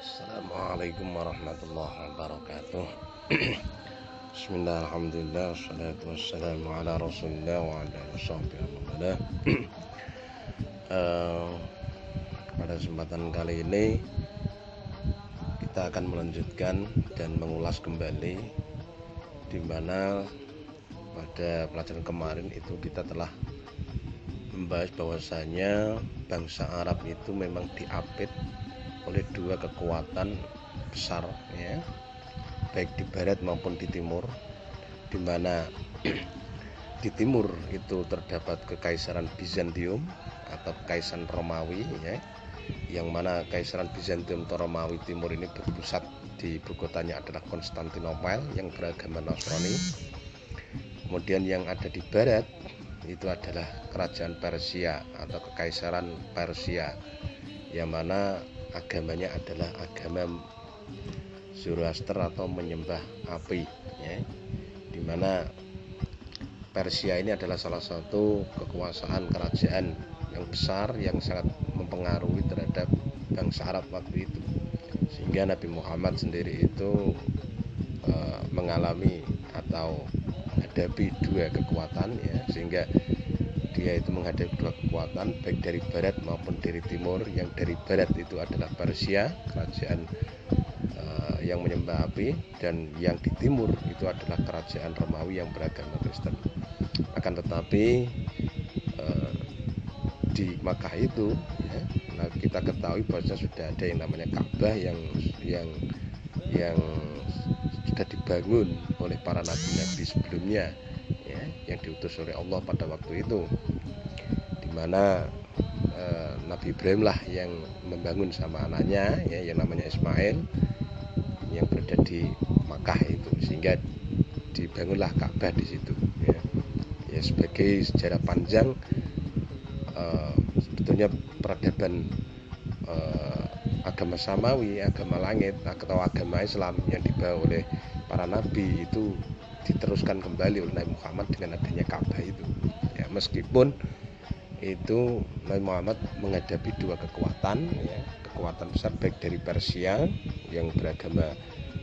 Assalamualaikum warahmatullahi wabarakatuh. Bismillah, alhamdulillah, wassalatu wassalamu ala rasulillah wa ala alihi. Pada kesempatan kali ini kita akan melanjutkan dan mengulas kembali di mana pada pelajaran kemarin itu kita telah membahas bahwasanya bangsa Arab itu memang diapit oleh dua kekuatan besar, ya, baik di barat maupun di timur, di mana di timur itu terdapat kekaisaran Bizantium atau kekaisaran Romawi, ya, yang mana kekaisaran Bizantium atau Romawi timur ini berpusat di ibu kotanya adalah Konstantinopel yang beragama Nasrani. Kemudian yang ada di barat itu adalah kerajaan Persia atau kekaisaran Persia, yang mana agamanya adalah agama Zoroaster atau menyembah api, ya, dimana Persia ini adalah salah satu kekuasaan kerajaan yang besar yang sangat mempengaruhi terhadap bangsa Arab waktu itu, sehingga Nabi Muhammad sendiri itu mengalami atau menghadapi dua kekuatan, ya, sehingga dia itu menghadapi dua kekuatan baik dari barat maupun dari timur. Yang dari barat itu adalah Persia, kerajaan yang menyembah api, dan yang di timur itu adalah kerajaan Romawi yang beragama Kristen. Akan tetapi di Makkah itu, ya, nah kita ketahui bahwa sudah ada yang namanya Ka'bah yang sudah dibangun oleh para nabi-nabi sebelumnya, ya, yang diutus oleh Allah pada waktu itu, di mana Nabi Ibrahim lah yang membangun sama anaknya, ya, yang namanya Ismail, yang berada di Makkah itu, sehingga dibangunlah Ka'bah di situ, ya. Ya, sebagai sejarah panjang, sebetulnya peradaban agama Samawi, agama langit atau agama Islam yang dibawa oleh para nabi itu diteruskan kembali oleh Nabi Muhammad dengan adanya Ka'bah itu, ya, meskipun itu Nabi Muhammad menghadapi dua kekuatan, ya, kekuatan besar baik dari Persia yang beragama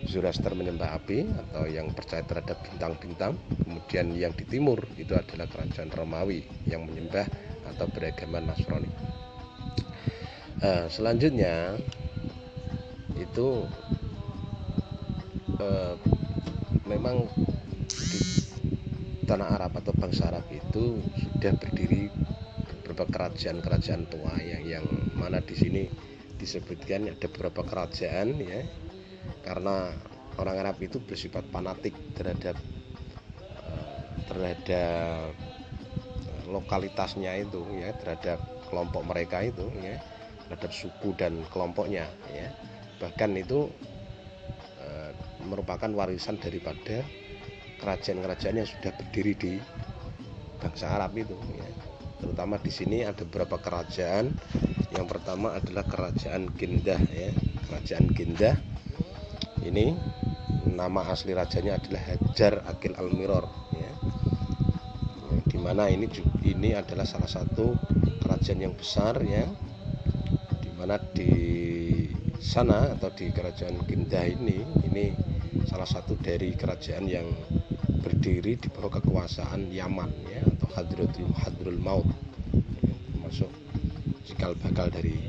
Zoroaster menyembah api atau yang percaya terhadap bintang-bintang, kemudian yang di timur itu adalah kerajaan Romawi yang menyembah atau beragama Nasrani. Selanjutnya itu memang di tanah Arab atau bangsa Arab itu sudah berdiri beberapa kerajaan-kerajaan tua, yang mana di sini disebutkan ada beberapa kerajaan, ya, karena orang Arab itu bersifat fanatik terhadap lokalitasnya itu, ya, terhadap kelompok mereka itu, ya, terhadap suku dan kelompoknya, ya, bahkan itu merupakan warisan daripada kerajaan-kerajaan yang sudah berdiri di bangsa Arab itu, ya. Terutama di sini ada beberapa kerajaan. Yang pertama adalah kerajaan Kindah, ya. Kerajaan Kindah ini nama asli rajanya adalah Hajar Akil Al-Miror, ya. Dimana ini adalah salah satu kerajaan yang besar, ya, dimana di sana atau di kerajaan Kindah ini salah satu dari kerajaan yang berdiri di bawah kekuasaan Yaman, ya, atau Hadrul Maut, ya, termasuk cikal bakal dari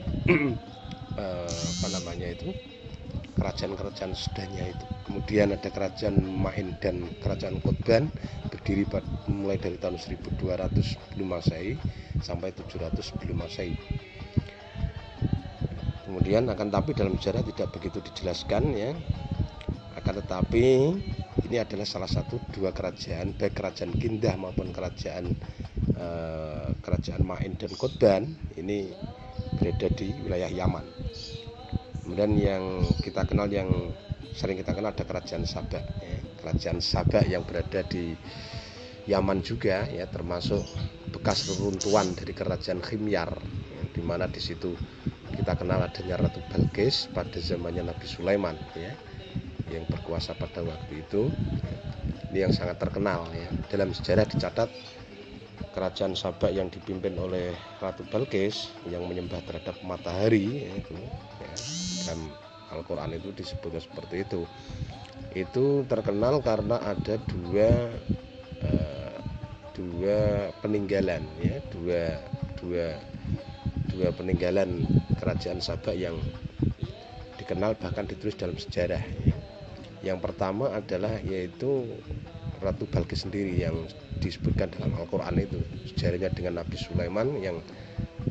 kerajaan-kerajaan sesudahnya itu. Kemudian ada kerajaan Ma'in dan kerajaan Qutban berdiri mulai dari tahun 1200 sebelum Masehi sampai 700 sebelum Masehi. Kemudian tapi dalam sejarah tidak begitu dijelaskan, ya. Akan tetapi ini adalah salah satu dua kerajaan, baik kerajaan Kindah maupun kerajaan Ma'in dan Qutban ini berada di wilayah Yaman. Kemudian yang sering kita kenal ada kerajaan Sabak, ya. Kerajaan Sabak yang berada di Yaman juga, ya, termasuk bekas reruntuhan dari kerajaan Khimyar, ya, di mana di situ kita kenal adanya Ratu Balqis pada zamannya Nabi Sulaiman, ya, yang berkuasa pada waktu itu. Ini yang sangat terkenal, ya. Dalam sejarah dicatat kerajaan Sabak yang dipimpin oleh Ratu Balqis yang menyembah terhadap matahari, ya, itu, ya, dalam Al-Quran itu disebutnya seperti itu. Itu terkenal karena ada dua peninggalan ya, dua peninggalan kerajaan Sabak yang dikenal bahkan ditulis dalam sejarah ya. Yang pertama adalah yaitu Ratu Balkis sendiri yang disebutkan dalam Al-Quran itu, sejarahnya dengan Nabi Sulaiman yang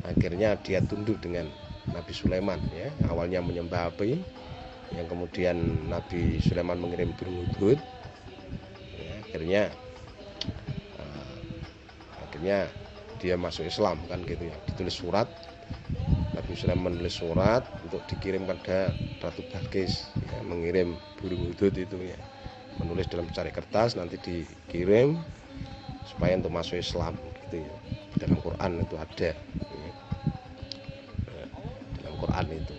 akhirnya dia tunduk dengan Nabi Sulaiman ya. Awalnya menyembah api, yang kemudian Nabi Sulaiman mengirim burung hudhud ya, akhirnya dia masuk Islam kan gitu ya. Ditulis surat, Nabi Sulaiman menulis surat untuk dikirim pada Ratu Balkis ya, mengirim burung hudhud itu ya, menulis dalam secari kertas nanti dikirim supaya untuk masuk Islam gitu ya. Dalam Quran itu ada ya. Dalam Quran itu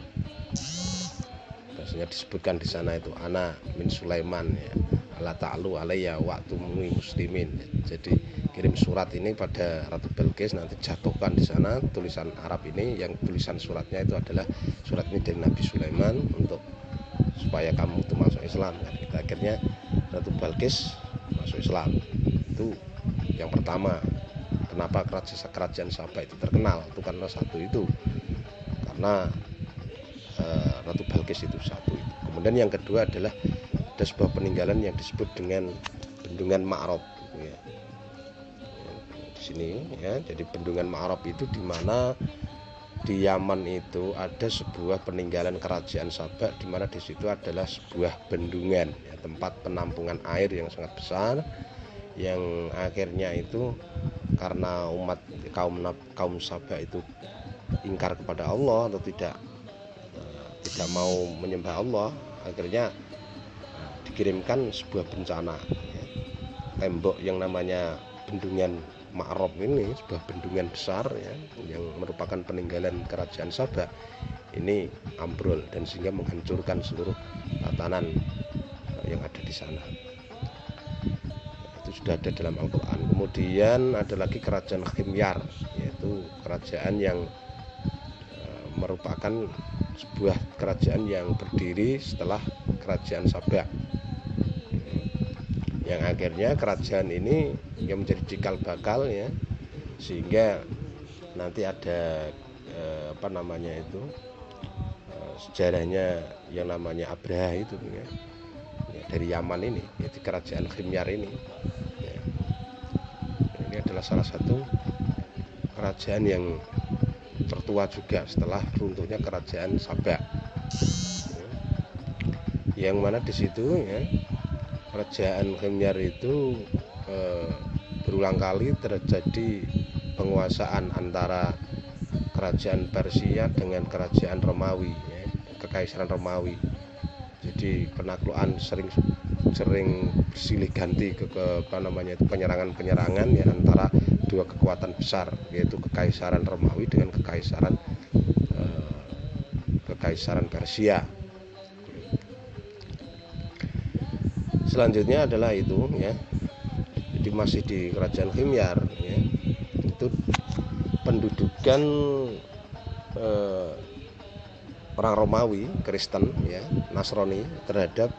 biasanya disebutkan di sana itu ana min Sulaiman ya, ala ta'alu alayya wa'tumuni muslimin. Jadi kirim surat ini pada Ratu Balkis, nanti jatuhkan di sana tulisan Arab ini, yang tulisan suratnya itu adalah surat ini dari Nabi Sulaiman untuk supaya kamu itu masuk Islam kan. Akhirnya Ratu Balkis masuk Islam. Itu yang pertama. Kenapa kerajaan Sabak itu terkenal? Itu karena satu itu, karena Ratu Balkis itu satu itu. Kemudian yang kedua adalah ada sebuah peninggalan yang disebut dengan Bendungan Ma'rab ya. Di sini ya, jadi Bendungan Ma'rab itu di mana di Yaman itu ada sebuah peninggalan kerajaan Sabak, di mana di situ adalah sebuah bendungan ya, tempat penampungan air yang sangat besar, yang akhirnya itu karena umat kaum Sabak itu ingkar kepada Allah atau tidak mau menyembah Allah, akhirnya dikirimkan sebuah bencana ya. Tembok yang namanya Bendungan Ma'rab ini, sebuah bendungan besar ya, yang merupakan peninggalan kerajaan Sabak ini ambrol dan sehingga menghancurkan seluruh tatanan yang ada di sana. Itu sudah ada dalam Al-Quran. Kemudian ada lagi kerajaan Himyar, yaitu kerajaan yang merupakan sebuah kerajaan yang berdiri setelah kerajaan Sabak, yang akhirnya kerajaan ini yang menjadi cikal bakal ya, sehingga nanti ada sejarahnya yang namanya Abraha itu ya, dari Yaman ini, yaitu kerajaan Himyar ini ya. Ini adalah salah satu kerajaan yang tertua juga setelah runtuhnya kerajaan Sabak ya. Yang mana di situ ya, kerajaan Himyar itu berulang kali terjadi penguasaan antara kerajaan Persia dengan kerajaan Romawi ya, kekaisaran Romawi. Jadi penaklukan sering silih ganti ke penyerangan ya, antara dua kekuatan besar, yaitu kekaisaran Romawi dengan kekaisaran Persia. Selanjutnya adalah itu ya, jadi masih di kerajaan Himyar ya, itu pendudukan orang Romawi, Kristen ya, Nasrani terhadap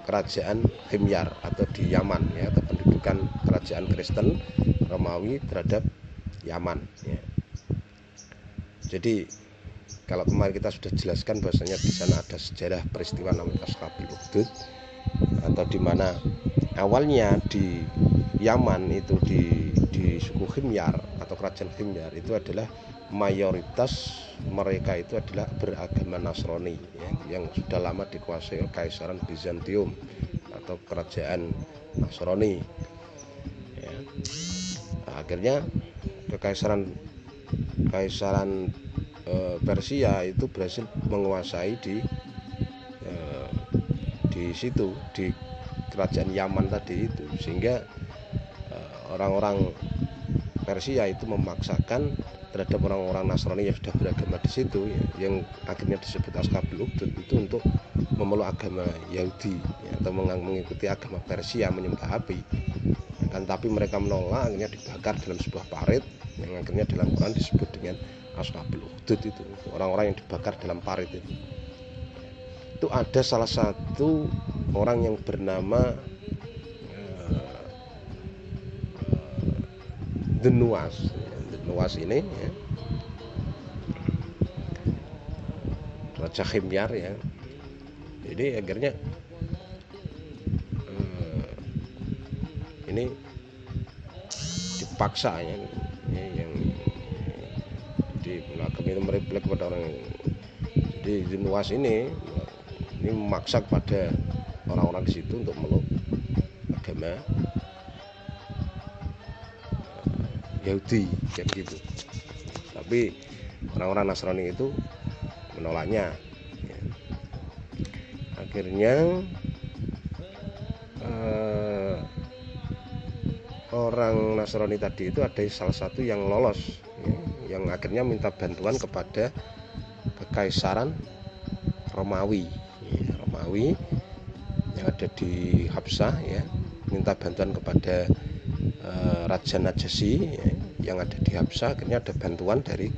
kerajaan Himyar atau di Yaman ya, atau pendudukan kerajaan Kristen Romawi terhadap Yaman ya. Jadi kalau kemarin kita sudah jelaskan bahwasanya di sana ada sejarah peristiwa namanya Ashabul Ukhdud, atau di mana awalnya di Yaman itu di suku Himyar atau kerajaan Himyar itu adalah mayoritas mereka itu adalah beragama Nasrani ya, yang sudah lama dikuasai oleh Kaisaran Bizantium atau kerajaan Nasrani ya. Akhirnya kekaisaran Persia itu berhasil menguasai di situ, di kerajaan Yaman tadi itu, sehingga orang-orang Persia itu memaksakan terhadap orang-orang Nasrani yang sudah beragama di situ ya, yang akhirnya disebut Ashabul Ukhdud itu untuk memeluk agama Yahudi ya, atau mengikuti agama Persia, menyembah api kan, tapi mereka menolak, akhirnya dibakar dalam sebuah parit yang akhirnya dalam Quran disebut dengan Ashabul Ukhdud itu, orang-orang yang dibakar dalam parit itu. itu ada salah satu orang yang bernama The Nuwas. The Nuwas ini ya, Raja Himyar ya. Jadi akhirnya ini dipaksa ya, yang di agama itu mereplik kepada orang. Jadi The Nuwas ini memaksa kepada orang-orang di situ untuk meluk agama Yahudi kayak begitu. Tapi orang-orang Nasrani itu menolaknya. Akhirnya orang Nasrani tadi itu ada salah satu yang lolos ya, yang akhirnya minta bantuan kepada Kekaisaran Romawi ya, Romawi yang ada di Habsah ya, minta bantuan kepada Raja Najasyi ya, yang ada di Habsah. Akhirnya ada bantuan dari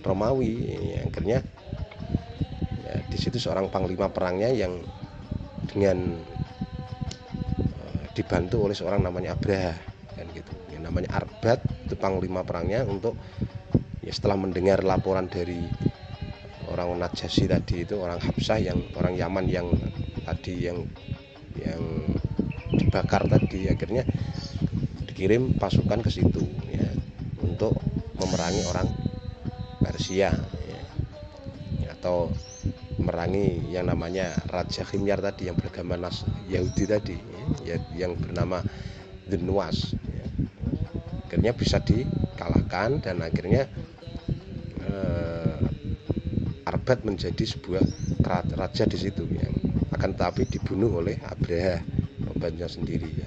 Romawi ya, akhirnya ya, di situ seorang panglima perangnya yang dengan dibantu oleh seorang namanya Abraha kan gitu. Yang namanya Arbat itu panglima perangnya untuk ya, setelah mendengar laporan dari orang Najasyi tadi itu, orang Habsah yang orang Yaman yang tadi yang dibakar tadi, akhirnya dikirim pasukan ke situ ya, untuk memerangi orang Persia ya, atau memerangi yang namanya Raja Himyar tadi yang beragama Yahudi tadi ya, yang bernama The Nuwas ya. Akhirnya bisa dikalahkan dan akhirnya Arbat menjadi sebuah raja di situ yang akan tetapi dibunuh oleh Abraha obatnya sendiri ya.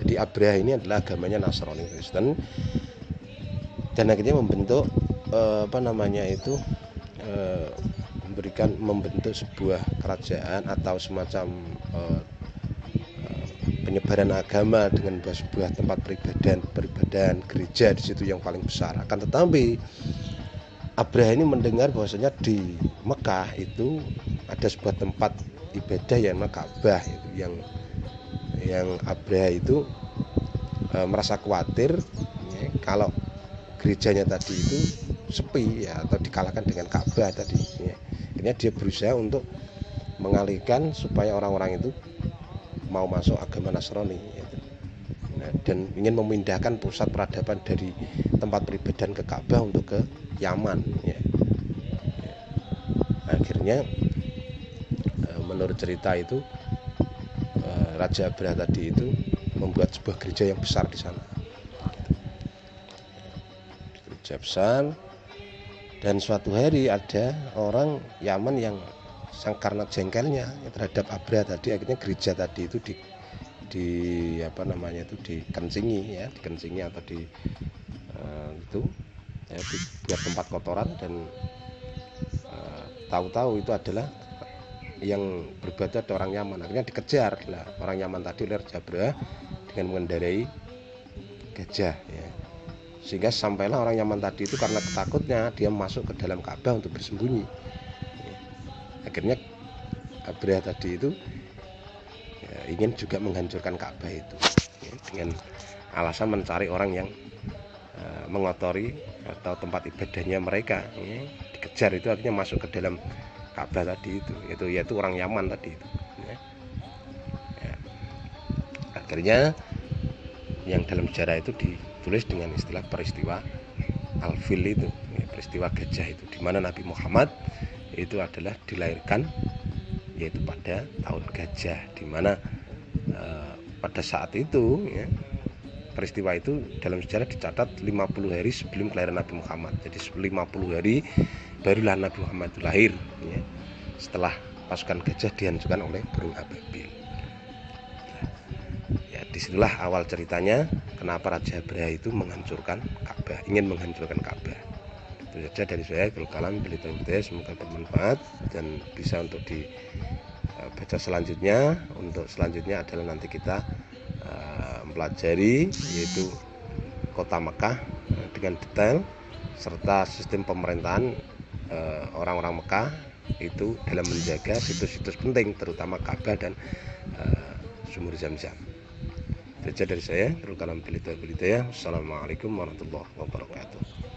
Jadi Abraha ini adalah agamanya Nasrani Kristen dan akhirnya membentuk membentuk sebuah kerajaan atau semacam penyebaran agama dengan sebuah tempat peribadahan gereja di situ yang paling besar. Akan tetapi Abraha ini mendengar bahwasanya di Mekah itu ada sebuah tempat ibadah yang Ka'bah itu yang Abraha itu merasa khawatir ya, kalau gerejanya tadi itu sepi ya, atau dikalahkan dengan Ka'bah tadi ya. Akhirnya dia berusaha untuk mengalihkan supaya orang-orang itu mau masuk agama Nasrani ya. Nah, dan ingin memindahkan pusat peradaban dari tempat peribadahan ke Ka'bah untuk ke Yaman ya. Akhirnya menurut cerita itu Raja Abraha tadi itu membuat sebuah gereja yang besar di sana, gereja besar. Dan suatu hari ada orang Yaman yang karena jengkelnya terhadap Abraha tadi, akhirnya gereja tadi itu dikencingi ya, atau dibuat tempat kotoran. Dan tahu-tahu itu adalah yang berbuat ada orang Yaman. Akhirnya dikejar lah orang Yaman tadi oleh Raja Abraha dengan mengendarai gajah ya. Sehingga sampailah orang Yaman tadi itu karena ketakutnya dia masuk ke dalam Ka'bah untuk bersembunyi ya. Akhirnya Abraha tadi itu ya, ingin juga menghancurkan Ka'bah itu ya, dengan alasan mencari orang yang mengotori atau tempat ibadahnya mereka ya. Dikejar itu artinya masuk ke dalam Ka'bah tadi itu yaitu orang Yaman tadi itu ya. Ya. Akhirnya yang dalam sejarah itu ditulis dengan istilah peristiwa Al-Fil itu ya, peristiwa gajah itu, di mana Nabi Muhammad itu adalah dilahirkan yaitu pada tahun gajah, di mana pada saat itu ya, peristiwa itu dalam sejarah dicatat 50 hari sebelum kelahiran Nabi Muhammad. Jadi 50 hari barulah Nabi Muhammad itu lahir ya, setelah pasukan gajah dihancurkan oleh burung ababil. Ya, disitulah awal ceritanya kenapa Raja Abraha itu menghancurkan Ka'bah, ingin menghancurkan Ka'bah. Itu saja dari saya. Kalau kalam pilih semoga bermanfaat dan bisa untuk dibaca selanjutnya. Untuk selanjutnya adalah nanti kita mempelajari yaitu kota Mekah dengan detail serta sistem pemerintahan orang-orang Mekah itu dalam menjaga situs-situs penting, terutama Ka'bah dan sumur Zam-Zam. Itu aja dari saya. Assalamualaikum warahmatullahi wabarakatuh.